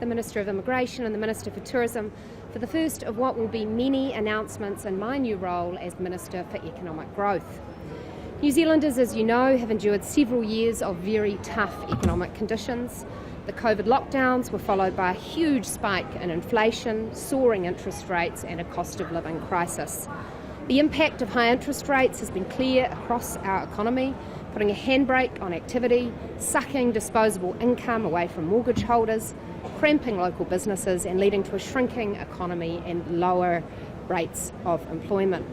the Minister of Immigration and the Minister for Tourism for the first of what will be many announcements in my new role as Minister for Economic Growth. New Zealanders, as you know, have endured several years of very tough economic conditions. The COVID lockdowns were followed by a huge spike in inflation, soaring interest rates and a cost of living crisis. The impact of high interest rates has been clear across our economy, putting a handbrake on activity, sucking disposable income away from mortgage holders, cramping local businesses and leading to a shrinking economy and lower rates of employment.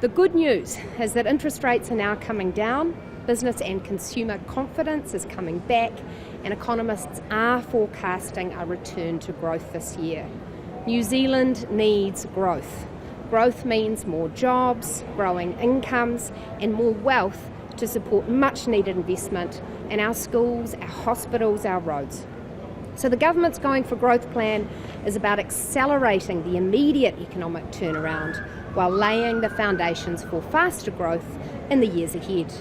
The good news is that interest rates are now coming down, business and consumer confidence is coming back, and economists are forecasting a return to growth this year. New Zealand needs growth. Growth means more jobs, growing incomes, and more wealth to support much needed investment in our schools, our hospitals, our roads. So the government's Going for Growth plan is about accelerating the immediate economic turnaround while laying the foundations for faster growth in the years ahead.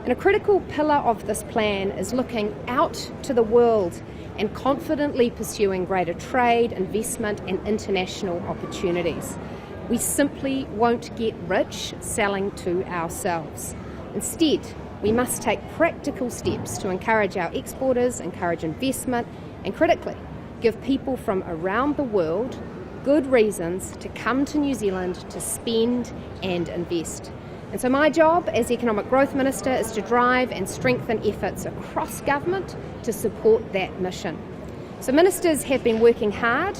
And a critical pillar of this plan is looking out to the world and confidently pursuing greater trade, investment and international opportunities. We simply won't get rich selling to ourselves. Instead, we must take practical steps to encourage our exporters, encourage investment, and critically, give people from around the world good reasons to come to New Zealand to spend and invest. And so my job as Economic Growth Minister is to drive and strengthen efforts across government to support that mission. So ministers have been working hard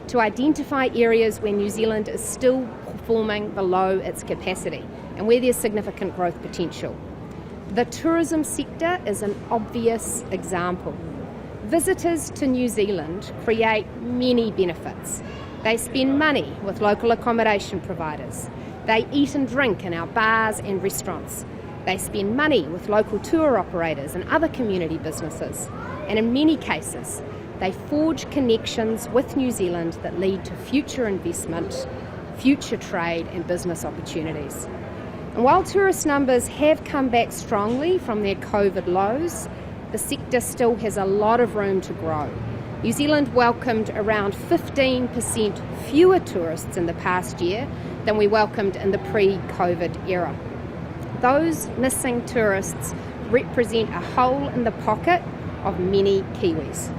to identify areas where New Zealand is still performing below its capacity and where there's significant growth potential. The tourism sector is an obvious example. Visitors to New Zealand create many benefits. They spend money with local accommodation providers. They eat and drink in our bars and restaurants. They spend money with local tour operators and other community businesses. And in many cases, they forge connections with New Zealand that lead to future investment, future trade and business opportunities. And while tourist numbers have come back strongly from their COVID lows, the sector still has a lot of room to grow. New Zealand welcomed around 15% fewer tourists in the past year than we welcomed in the pre-COVID era. Those missing tourists represent a hole in the pocket of many Kiwis.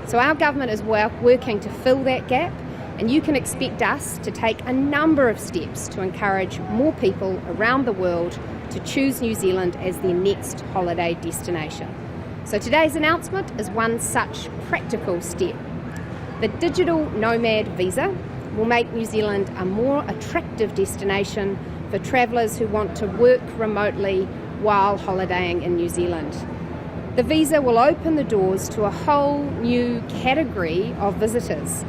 So our government is working to fill that gap, and you can expect us to take a number of steps to encourage more people around the world to choose New Zealand as their next holiday destination. So today's announcement is one such practical step. The digital nomad visa will make New Zealand a more attractive destination for travellers who want to work remotely while holidaying in New Zealand. The visa will open the doors to a whole new category of visitors,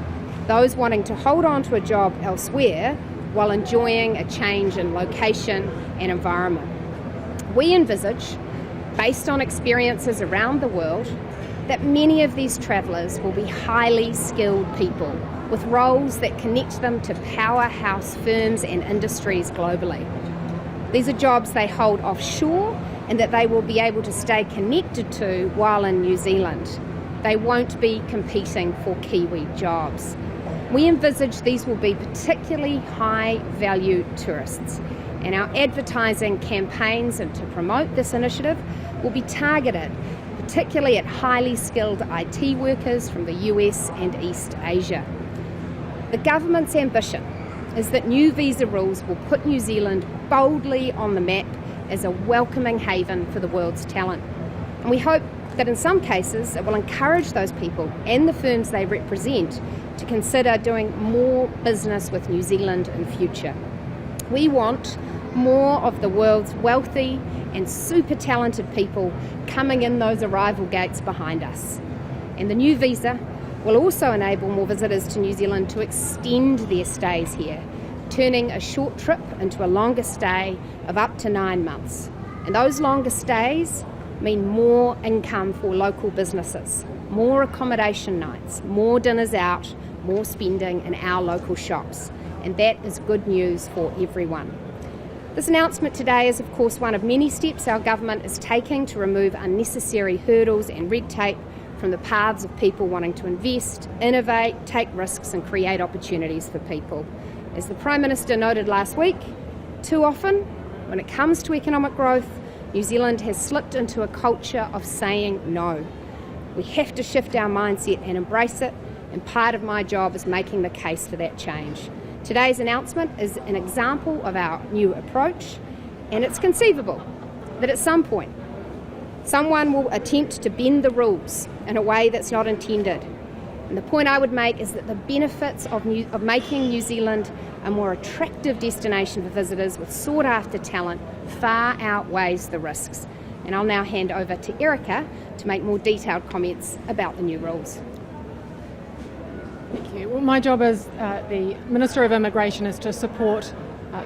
those wanting to hold on to a job elsewhere while enjoying a change in location and environment. We envisage, based on experiences around the world, that many of these travellers will be highly skilled people with roles that connect them to powerhouse firms and industries globally. These are jobs they hold offshore and that they will be able to stay connected to while in New Zealand. They won't be competing for Kiwi jobs. We envisage these will be particularly high-value tourists, and our advertising campaigns and to promote this initiative will be targeted particularly at highly skilled IT workers from the US and East Asia. The government's ambition is that new visa rules will put New Zealand boldly on the map as a welcoming haven for the world's talent. And we hope that in some cases it will encourage those people and the firms they represent to consider doing more business with New Zealand in future. We want more of the world's wealthy and super talented people coming in those arrival gates behind us. And the new visa will also enable more visitors to New Zealand to extend their stays here, turning a short trip into a longer stay of up to 9 months. And those longer stays mean more income for local businesses, more accommodation nights, more dinners out, more spending in our local shops. And that is good news for everyone. This announcement today is, of course, one of many steps our government is taking to remove unnecessary hurdles and red tape from the paths of people wanting to invest, innovate, take risks and create opportunities for people. As the Prime Minister noted last week, too often, when it comes to economic growth, New Zealand has slipped into a culture of saying no. We have to shift our mindset and embrace it, and part of my job is making the case for that change. Today's announcement is an example of our new approach, and it's conceivable that at some point someone will attempt to bend the rules in a way that's not intended. And the point I would make is that the benefits of making New Zealand a more attractive destination for visitors with sought-after talent far outweighs the risks. And I'll now hand over to Erica to make more detailed comments about the new rules. Thank you. Well, my job as the Minister of Immigration is to support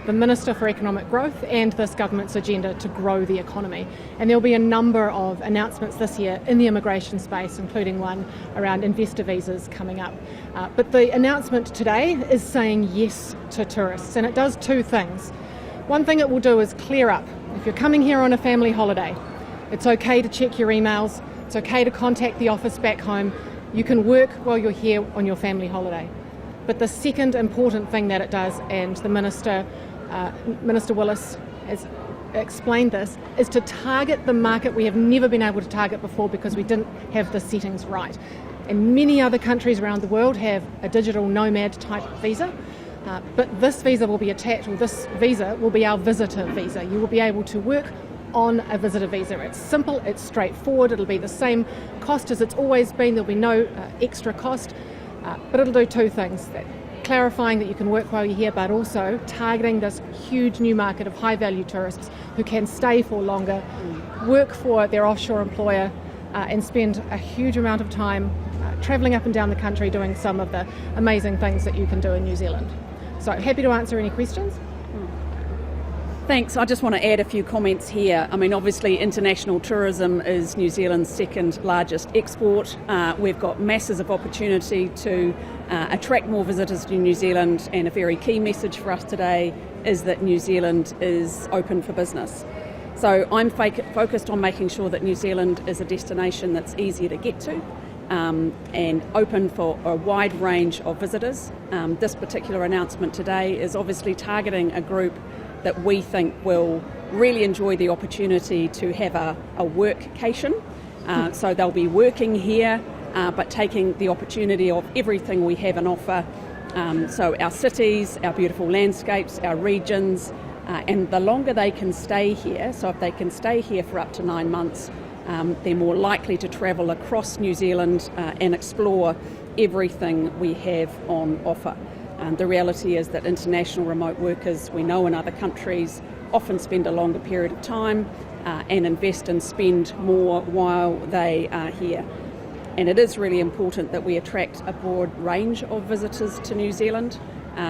the Minister for Economic Growth and this government's agenda to grow the economy. And there'll be a number of announcements this year in the immigration space, including one around investor visas coming up. But the announcement today is saying yes to tourists, and it does two things. One thing it will do is clear up. If you're coming here on a family holiday, it's okay to check your emails, it's okay to contact the office back home. You can work while you're here on your family holiday. But the second important thing that it does, and the Minister Willis has explained this, is to target the market we have never been able to target before because we didn't have the settings right. And many other countries around the world have a digital nomad type visa, but this visa will be attached, or this visa will be our visitor visa. You will be able to work on a visitor visa. It's simple, it's straightforward, it'll be the same cost as it's always been, there'll be no extra cost. But it'll do two things, clarifying that you can work while you're here, but also targeting this huge new market of high-value tourists who can stay for longer, work for their offshore employer, and spend a huge amount of time travelling up and down the country doing some of the amazing things that you can do in New Zealand. So happy to answer any questions. Thanks. I just want to add a few comments here. I mean, obviously international tourism is New Zealand's second largest export. We've got masses of opportunity to attract more visitors to New Zealand, and a very key message for us today is that New Zealand is open for business. So I'm focused on making sure that New Zealand is a destination that's easier to get to and open for a wide range of visitors. This particular announcement today is obviously targeting a group that we think will really enjoy the opportunity to have a workcation. So they'll be working here, but taking the opportunity of everything we have on offer. So our cities, our beautiful landscapes, our regions, and the longer they can stay here, so if they can stay here for up to 9 months, they're more likely to travel across New Zealand and explore everything we have on offer. The reality is that international remote workers, we know in other countries, often spend a longer period of time and invest and spend more while they are here. And it is really important that we attract a broad range of visitors to New Zealand.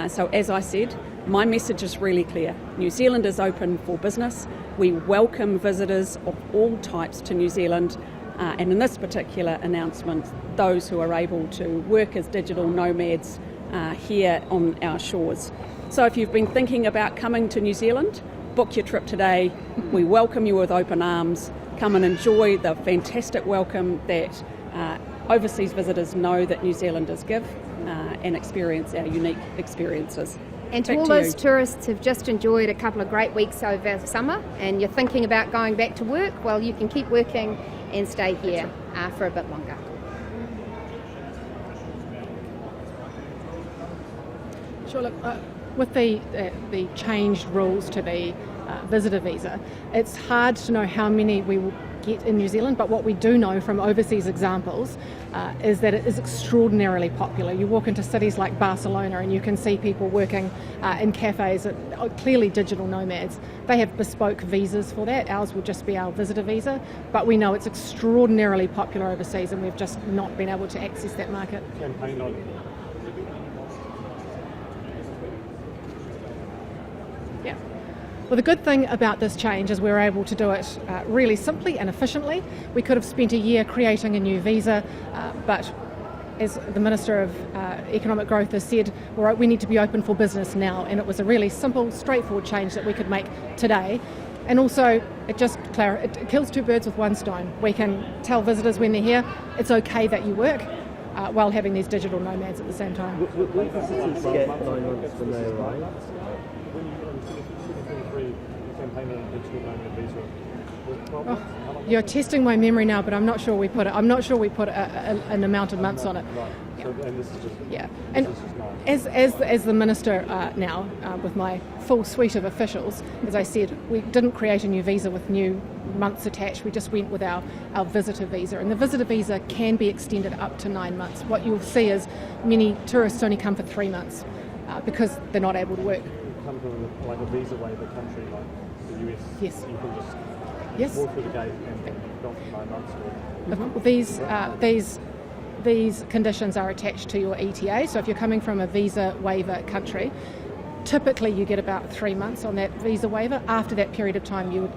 So as I said, my message is really clear. New Zealand is open for business. We welcome visitors of all types to New Zealand. And in this particular announcement, those who are able to work as digital nomads here on our shores. So if you've been thinking about coming to New Zealand, book your trip today. We welcome you with open arms. Come and enjoy the fantastic welcome that overseas visitors know that New Zealanders give and experience our unique experiences. And to all those tourists who've just enjoyed a couple of great weeks over summer and you're thinking about going back to work, well, you can keep working and stay here for a bit longer. Sure, look, with the changed rules to the visitor visa, it's hard to know how many we will get in New Zealand, but what we do know from overseas examples is that it is extraordinarily popular. You walk into cities like Barcelona and you can see people working in cafes, clearly digital nomads. They have bespoke visas for that. Ours will just be our visitor visa, but we know it's extraordinarily popular overseas and we've just not been able to access that market. Yeah. Well, the good thing about this change is we're able to do it really simply and efficiently. We could have spent a year creating a new visa, but as the Minister of Economic Growth has said, we need to be open for business now, and it was a really simple, straightforward change that we could make today. And also, it kills two birds with one stone. We can tell visitors when they're here, it's okay that you work, while having these digital nomads at the same time. Will visitors get 9 months when they arrive? You're testing my memory now, but I'm not sure we put an amount of months on it. Yeah. And as the minister now, with my full suite of officials, as I said, we didn't create a new visa with new months attached. We just went with our visitor visa, and the visitor visa can be extended up to 9 months. What you'll see is many tourists only come for 3 months because they're not able to work. Come from like a visa waiver country like the US. Yes. You can just Yes. walk through the gate and go for 9 months. These conditions are attached to your ETA. So if you're coming from a visa waiver country, typically you get about 3 months on that visa waiver. After that period of time, you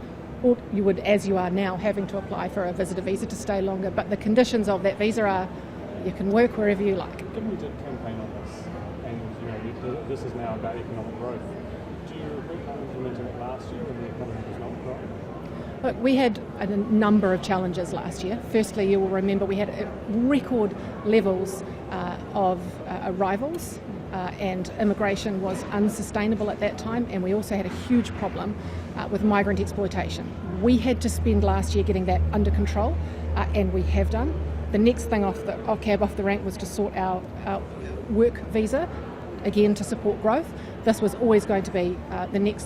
would, as you are now, having to apply for a visitor visa to stay longer. But the conditions of that visa are you can work wherever you like. Given we did campaign on this, and this is now about economic growth, do you recall implementing it last year when the economy was not growing? Look, we had a number of challenges last year. Firstly, you will remember we had record levels of arrivals and immigration was unsustainable at that time, and we also had a huge problem with migrant exploitation. We had to spend last year getting that under control, and we have done. The next thing off the rank was to sort our work visa, again to support growth. This was always going to be the next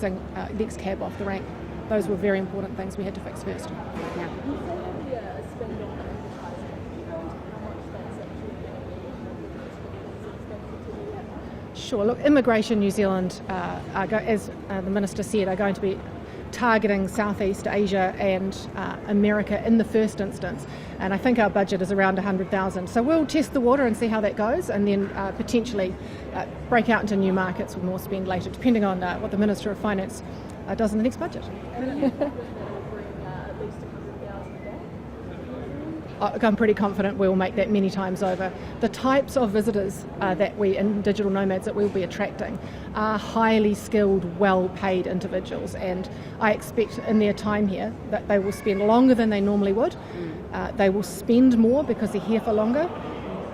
cab off the rank. Those were very important things we had to fix first. Yeah. Sure. Look, Immigration New Zealand, as the Minister said, are going to be targeting Southeast Asia and America in the first instance. And I think our budget is around 100,000. So we'll test the water and see how that goes, and then potentially break out into new markets with more spend later, depending on what the Minister of Finance does in the next budget. I'm pretty confident we'll make that many times over. The types of visitors and digital nomads that we'll be attracting are highly skilled, well-paid individuals, and I expect in their time here that they will spend longer than they normally would. They will spend more because they're here for longer.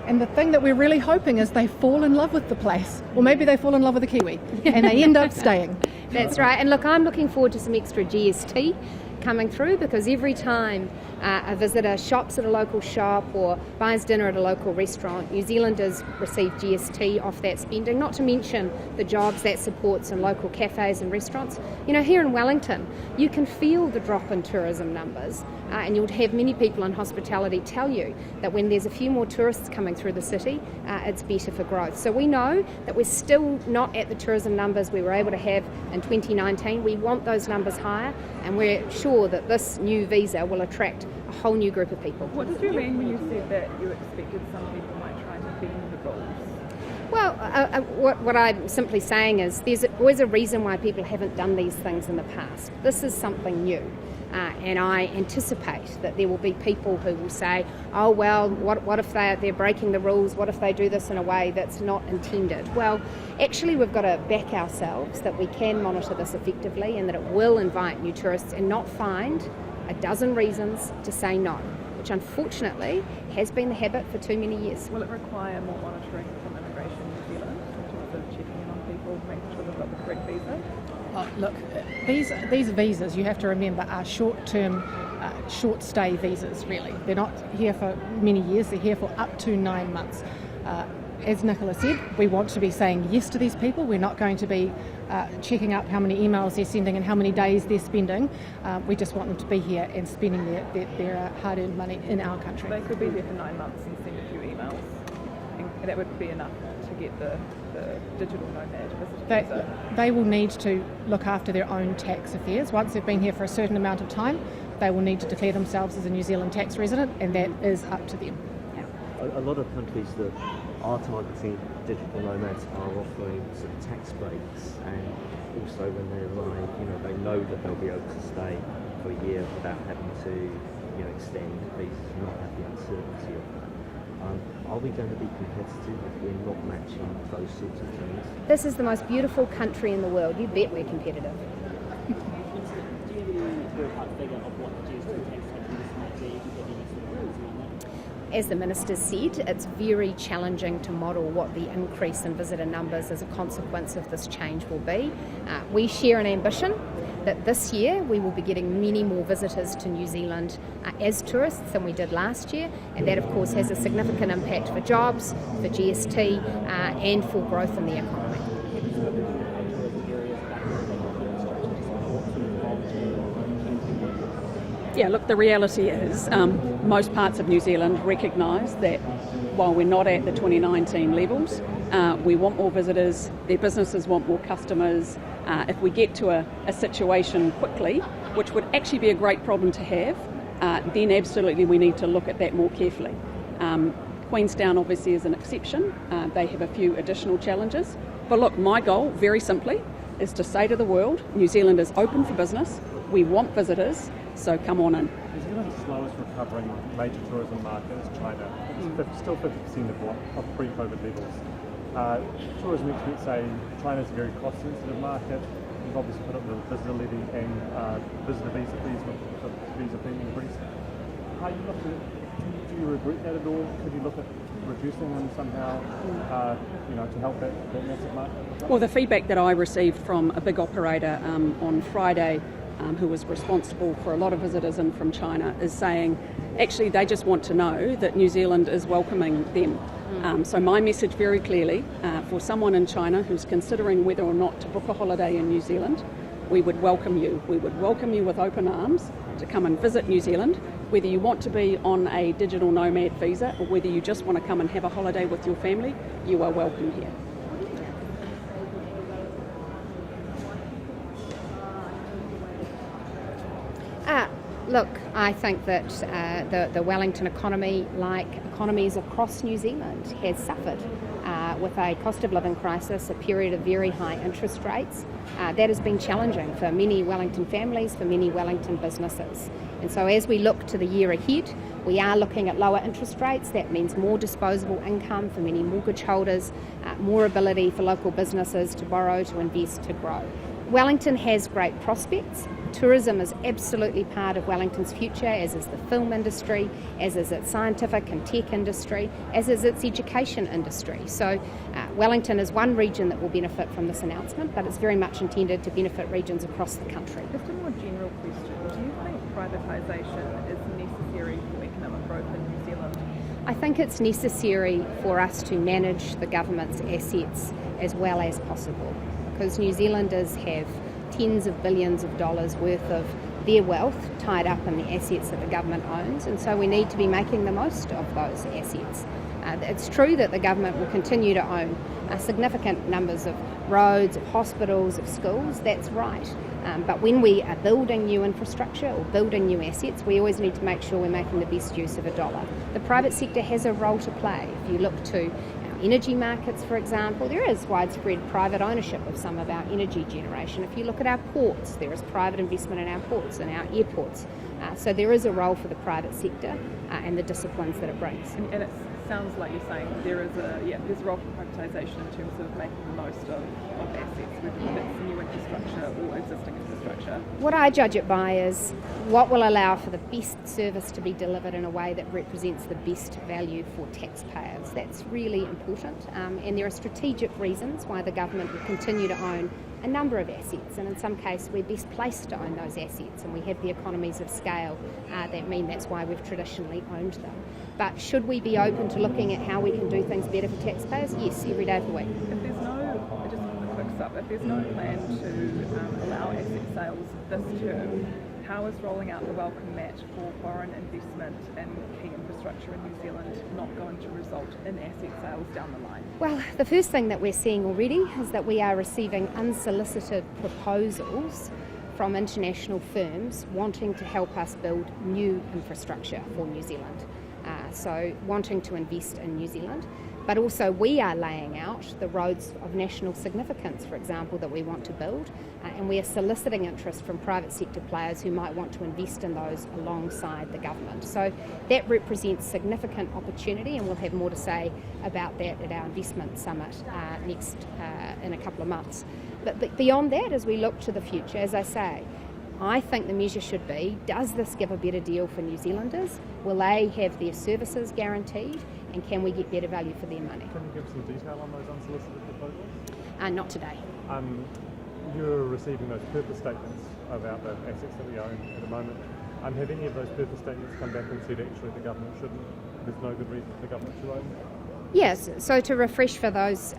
And the thing that we're really hoping is they fall in love with the place, or maybe they fall in love with a Kiwi and they end up staying. That's right. And look, I'm looking forward to some extra GST coming through, because every time a visitor shops at a local shop or buys dinner at a local restaurant, New Zealanders receive GST off that spending, not to mention the jobs that supports in local cafes and restaurants. Here in Wellington, you can feel the drop in tourism numbers, and you'll have many people in hospitality tell you that when there's a few more tourists coming through the city, it's better for growth. So we know that we're still not at the tourism numbers we were able to have in 2019. We want those numbers higher, and we're sure that this new visa will attract a whole new group of people. What did you mean when you said that you expected some people might try to bend the rules? Well, what I'm simply saying is there's always a reason why people haven't done these things in the past. This is something new. And I anticipate that there will be people who will say, oh, well, what if they're breaking the rules? What if they do this in a way that's not intended? Well, actually, we've got to back ourselves that we can monitor this effectively and that it will invite new tourists and not find a dozen reasons to say no, which unfortunately has been the habit for too many years. Will it require more monitoring from Immigration New Zealand in terms of checking in on people, making sure they've got the correct visa? Look, these visas, you have to remember, are short-term, short-stay visas, really. They're not here for many years, they're here for up to 9 months. As Nicola said, we want to be saying yes to these people. We're not going to be checking up how many emails they're sending and how many days they're spending. We just want them to be here and spending their hard-earned money in our country. They could be there for 9 months and send a few emails, and that would be enough to get the digital nomad visitor visa. They will need to look after their own tax affairs. Once they've been here for a certain amount of time, they will need to declare themselves as a New Zealand tax resident, and that is up to them. A lot of countries that are targeting digital nomads are offering some tax breaks, and also when they arrive, they know that they'll be able to stay for a year without having to, extend visas, not have the uncertainty of that. Are we going to be competitive if we're not matching those sorts of things? This is the most beautiful country in the world. You bet we're competitive. As the Minister said, it's very challenging to model what the increase in visitor numbers as a consequence of this change will be. We share an ambition that this year we will be getting many more visitors to New Zealand as tourists than we did last year, and that of course has a significant impact for jobs, for GST and for growth in the economy. Yeah, look, the reality is most parts of New Zealand recognise that while we're not at the 2019 levels, we want more visitors, their businesses want more customers. If we get to a situation quickly, which would actually be a great problem to have, then absolutely we need to look at that more carefully. Queenstown obviously is an exception. They have a few additional challenges. But look, my goal, very simply, is to say to the world, New Zealand is open for business, we want visitors, so come on in. New Zealand's slowest recovering major tourism market is China. It's still 50% of pre-COVID levels. Tourism experts say China's a very cost-sensitive market. You've obviously put up the visitor levy and visitor visa fees with the visa being increased. How you look at, do you regret that at all? Could you look at reducing them somehow, to help that massive market? Well, the feedback that I received from a big operator on Friday, who was responsible for a lot of visitors in from China, is saying actually they just want to know that New Zealand is welcoming them. So my message very clearly, for someone in China who's considering whether or not to book a holiday in New Zealand, we would welcome you. We would welcome you with open arms to come and visit New Zealand, whether you want to be on a digital nomad visa or whether you just want to come and have a holiday with your family, you are welcome here. Look, I think that the Wellington economy, like economies across New Zealand, has suffered with a cost of living crisis, a period of very high interest rates. That has been challenging for many Wellington families, for many Wellington businesses. And so as we look to the year ahead, we are looking at lower interest rates. That means more disposable income for many mortgage holders, more ability for local businesses to borrow, to invest, to grow. Wellington has great prospects. Tourism is absolutely part of Wellington's future, as is the film industry, as is its scientific and tech industry, as is its education industry. So Wellington is one region that will benefit from this announcement, but it's very much intended to benefit regions across the country. Just a more general question. Do you think privatisation is necessary for economic growth in New Zealand? I think it's necessary for us to manage the government's assets as well as possible, because New Zealanders have tens of billions of dollars worth of their wealth tied up in the assets that the government owns, and so we need to be making the most of those assets. It's true that the government will continue to own significant numbers of roads, of hospitals, of schools, that's right. But when we are building new infrastructure or building new assets, we always need to make sure we're making the best use of a dollar. The private sector has a role to play. If you look to energy markets, for example, there is widespread private ownership of some of our energy generation. If you look at our ports, there is private investment in our ports and our airports. So there is a role for the private sector and the disciplines that it brings. And it sounds like you're saying there's a role for privatisation in terms of making the most of assets, whether it's new infrastructure or existing infrastructure. What I judge it by is what will allow for the best service to be delivered in a way that represents the best value for taxpayers. That's really important, and there are strategic reasons why the government will continue to own a number of assets, and in some cases we're best placed to own those assets, and we have the economies of scale that mean that's why we've traditionally owned them. But should we be open to looking at how we can do things better for taxpayers? Yes, every day of the week. If there's no plan to allow asset sales this term, how is rolling out the welcome mat for foreign investment in key infrastructure in New Zealand not going to result in asset sales down the line? Well, the first thing that we're seeing already is that we are receiving unsolicited proposals from international firms wanting to help us build new infrastructure for New Zealand. So wanting to invest in New Zealand. But also we are laying out the roads of national significance, for example, that we want to build, and we are soliciting interest from private sector players who might want to invest in those alongside the government. So that represents significant opportunity, and we'll have more to say about that at our investment summit next in a couple of months. But beyond that, as we look to the future, as I say, I think the measure should be, does this give a better deal for New Zealanders? Will they have their services guaranteed? And can we get better value for their money? Can you give some detail on those unsolicited proposals? Not today. You're receiving those purpose statements about the assets that we own at the moment. Have any of those purpose statements come back and said actually the government shouldn't? There's no good reason for the government to own them? Yes, so to refresh for those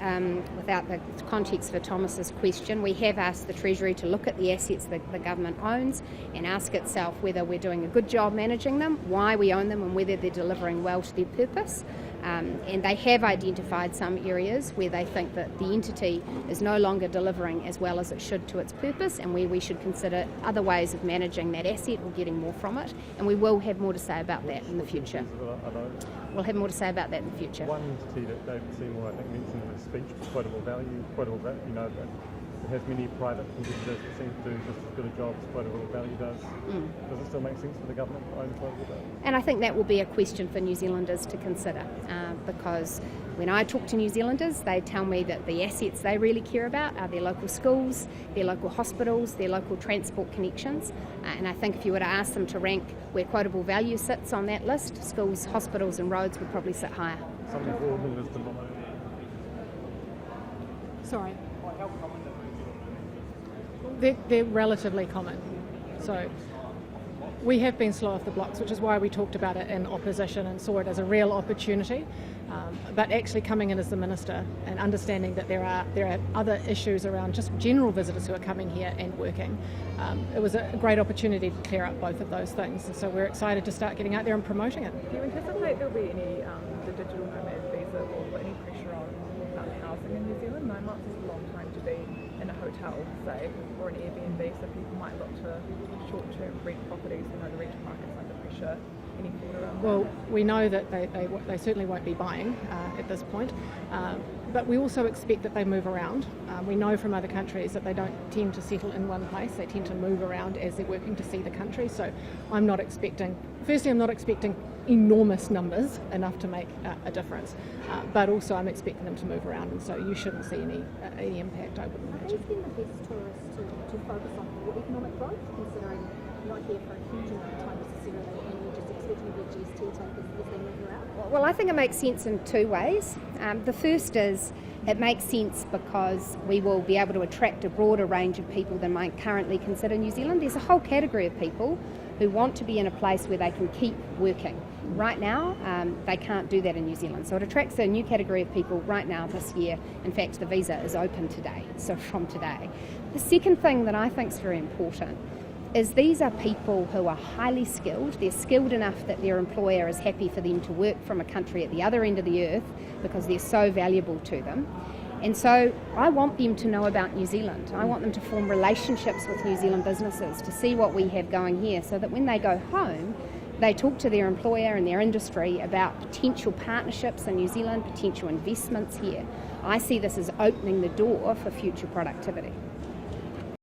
without the context for Thomas's question, we have asked the Treasury to look at the assets that the government owns and ask itself whether we're doing a good job managing them, why we own them and whether they're delivering well to their purpose. And they have identified some areas where they think that the entity is no longer delivering as well as it should to its purpose, and where we should consider other ways of managing that asset or getting more from it. And we will have more to say about that in the future. We'll have more to say about that in the future. One entity that David Seymour, I think, mentioned in his speech was quotable value, it has many private competitors that seem to do just as good a job as quotable value does. Does it still make sense for the government to own quotable value? And I think that will be a question for New Zealanders to consider, because when I talk to New Zealanders, they tell me that the assets they really care about are their local schools, their local hospitals, their local transport connections. And I think if you were to ask them to rank where quotable value sits on that list, schools, hospitals and roads would probably sit higher. Something for all English to know. Sorry. They're relatively common. So we have been slow off the blocks, which is why we talked about it in opposition and saw it as a real opportunity. But actually coming in as the minister and understanding that there are other issues around just general visitors who are coming here and working, it was a great opportunity to clear up both of those things. And so we're excited to start getting out there and promoting it. Do you anticipate there'll be any the digital nomad visa will put any pressure on housing in New Zealand? 9 months is a long time to be in a hotel, say, or an Airbnb, so people might look to short-term rent properties. We know the rental market's under pressure. Any thought around Well, that? we know that they certainly won't be buying at this point, but we also expect that they move around. We know from other countries that they don't tend to settle in one place. They tend to move around as they're working to see the country. So I'm not expecting enormous numbers enough to make a difference, but also I'm expecting them to move around, and so you shouldn't see any impact, I wouldn't Have imagine. these been the best tourists to focus on more economic growth, considering not here for a huge amount of time necessarily, and you're just expecting the GST take as they move around? Well, I think it makes sense in two ways. The first is it makes sense because we will be able to attract a broader range of people than might currently consider New Zealand. There's a whole category of people who want to be in a place where they can keep working. Right now, they can't do that in New Zealand. So it attracts a new category of people right now this year. In fact, the visa is open today, so from today. The second thing that I think is very important is these are people who are highly skilled. They're skilled enough that their employer is happy for them to work from a country at the other end of the earth because they're so valuable to them. And so I want them to know about New Zealand. I want them to form relationships with New Zealand businesses, to see what we have going here, so that when they go home, they talk to their employer and their industry about potential partnerships in New Zealand, potential investments here. I see this as opening the door for future productivity.